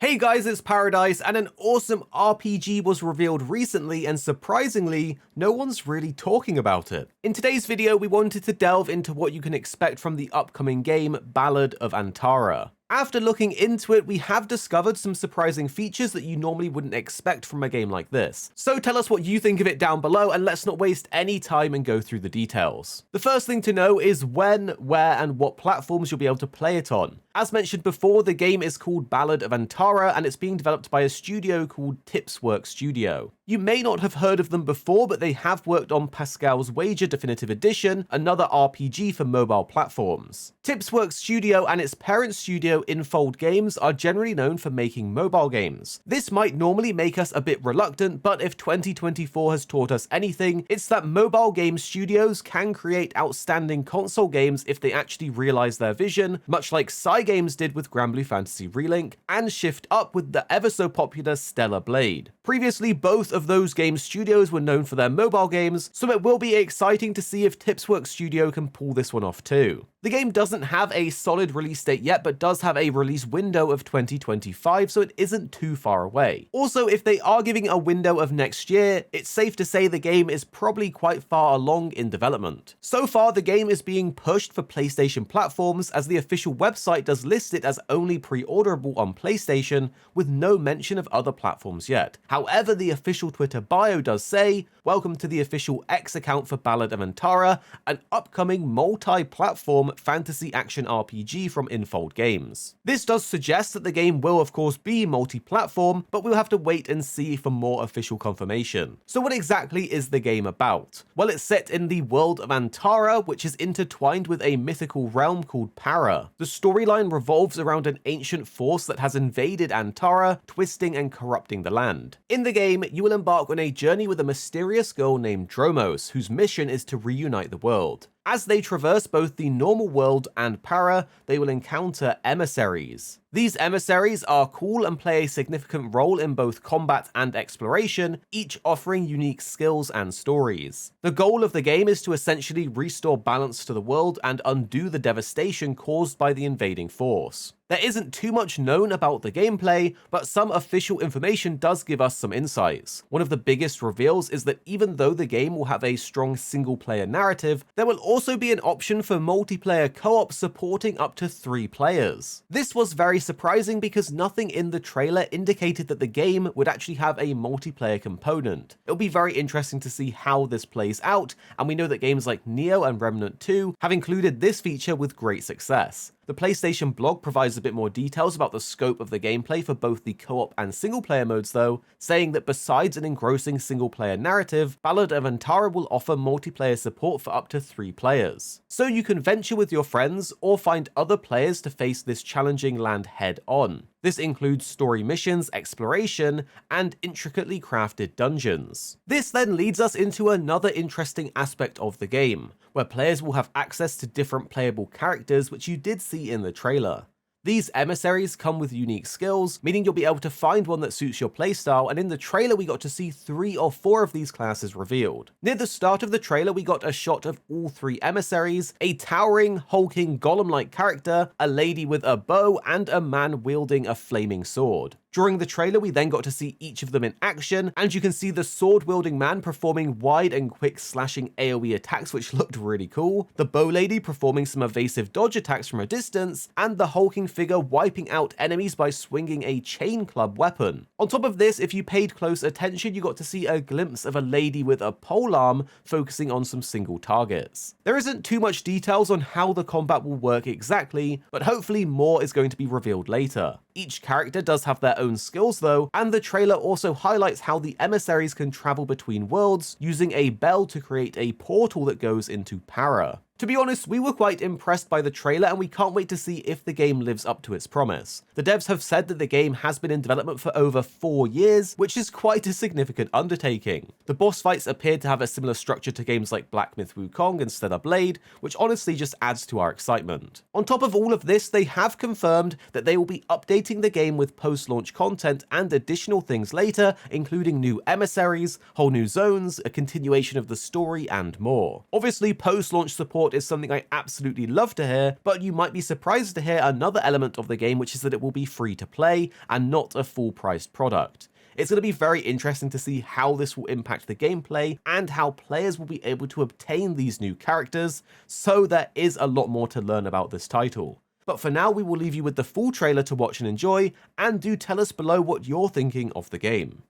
Hey guys, it's Paradise, and an awesome RPG was revealed recently, and surprisingly, no one's really talking about it. In today's video, we wanted to delve into what you can expect from the upcoming game, Ballad of Antara. After looking into it, we have discovered some surprising features that you normally wouldn't expect from a game like this. So tell us what you think of it down below, and let's not waste any time and go through the details. The first thing to know is when, where, and what platforms you'll be able to play it on. As mentioned before, the game is called Ballad of Antara, and it's being developed by a studio called Tipsworks Studio. You may not have heard of them before, but they have worked on Pascal's Wager Definitive Edition, another RPG for mobile platforms. Tipsworks Studio and its parent studio Infold Games are generally known for making mobile games. This might normally make us a bit reluctant, but if 2024 has taught us anything, it's that mobile game studios can create outstanding console games if they actually realize their vision, much like Cygames did with Granblue Fantasy Relink, and Shift Up with the ever so popular Stellar Blade. Previously, both of those game studios were known for their mobile games, so it will be exciting to see if Tipsworks Studio can pull this one off too. The game doesn't have a solid release date yet, but does have a release window of 2025, so it isn't too far away. Also, if they are giving a window of next year, it's safe to say the game is probably quite far along in development. So far, the game is being pushed for PlayStation platforms, as the official website does list it as only pre-orderable on PlayStation, with no mention of other platforms yet. However, the official Twitter bio does say, "Welcome to the official X account for Ballad of Antara, an upcoming multi-platform fantasy action RPG from Infold Games." This does suggest that the game will of course be multi-platform, but we'll have to wait and see for more official confirmation. So what exactly is the game about? Well, it's set in the world of Antara, which is intertwined with a mythical realm called Para. The storyline revolves around an ancient force that has invaded Antara, twisting and corrupting the land. In the game, you will embark on a journey with a mysterious girl named Dromos, whose mission is to reunite the world. As they traverse both the normal world and Para, they will encounter emissaries. These emissaries are cool and play a significant role in both combat and exploration, each offering unique skills and stories. The goal of the game is to essentially restore balance to the world and undo the devastation caused by the invading force. There isn't too much known about the gameplay, but some official information does give us some insights. One of the biggest reveals is that even though the game will have a strong single-player narrative, there will also be an option for multiplayer co-op supporting up to 3 players. This was very surprising because nothing in the trailer indicated that the game would actually have a multiplayer component. It'll be very interesting to see how this plays out, and we know that games like Nioh and Remnant 2 have included this feature with great success. The PlayStation blog provides a bit more details about the scope of the gameplay for both the co-op and single-player modes though, saying that besides an engrossing single-player narrative, Ballad of Antara will offer multiplayer support for up to 3 players. So you can venture with your friends or find other players to face this challenging land head-on. This includes story missions, exploration, and intricately crafted dungeons. This then leads us into another interesting aspect of the game, where players will have access to different playable characters, which you did see in the trailer. These emissaries come with unique skills, meaning you'll be able to find one that suits your playstyle, and in the trailer we got to see 3 or 4 of these classes revealed. Near the start of the trailer we got a shot of all 3 emissaries, a towering, hulking golem-like character, a lady with a bow, and a man wielding a flaming sword. During the trailer, we then got to see each of them in action, and you can see the sword-wielding man performing wide and quick slashing AoE attacks, which looked really cool, the bow lady performing some evasive dodge attacks from a distance, and the hulking figure wiping out enemies by swinging a chain club weapon. On top of this, if you paid close attention, you got to see a glimpse of a lady with a polearm focusing on some single targets. There isn't too much details on how the combat will work exactly, but hopefully more is going to be revealed later. Each character does have their own skills though, and the trailer also highlights how the emissaries can travel between worlds using a bell to create a portal that goes into Para. To be honest, we were quite impressed by the trailer, and we can't wait to see if the game lives up to its promise. The devs have said that the game has been in development for over 4 years, which is quite a significant undertaking. The boss fights appeared to have a similar structure to games like Black Myth Wukong and Stellar Blade, which honestly just adds to our excitement. On top of all of this, they have confirmed that they will be updating the game with post-launch content and additional things later, including new emissaries, whole new zones, a continuation of the story, and more. Obviously, post-launch support support is something I absolutely love to hear, but you might be surprised to hear another element of the game, which is that it will be free to play and not a full-priced product. It's going to be very interesting to see how this will impact the gameplay and how players will be able to obtain these new characters, so there is a lot more to learn about this title. But for now, we will leave you with the full trailer to watch and enjoy, and do tell us below what you're thinking of the game.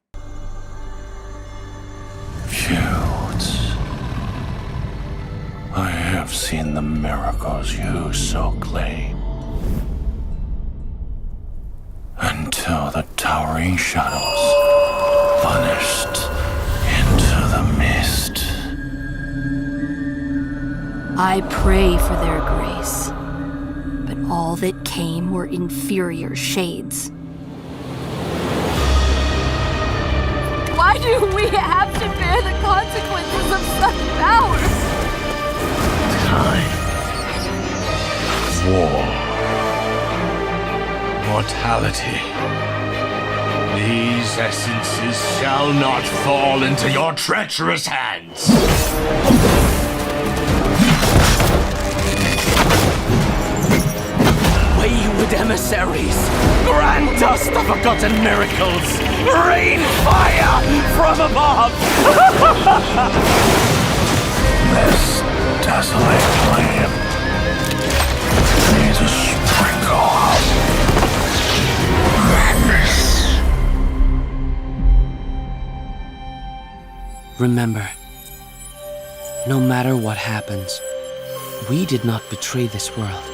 Cute. I have seen the miracles you so claim. Until the towering shadows vanished into the mist. I pray for their grace, but all that came were inferior shades. Why do we have to bear the consequences of such powers? Time. War. Mortality. These essences shall not fall into your treacherous hands. Wayward emissaries, grant us the forgotten miracles. Rain fire from above. This desolate land needs a sprinkle of madness. Remember, no matter what happens, we did not betray this world.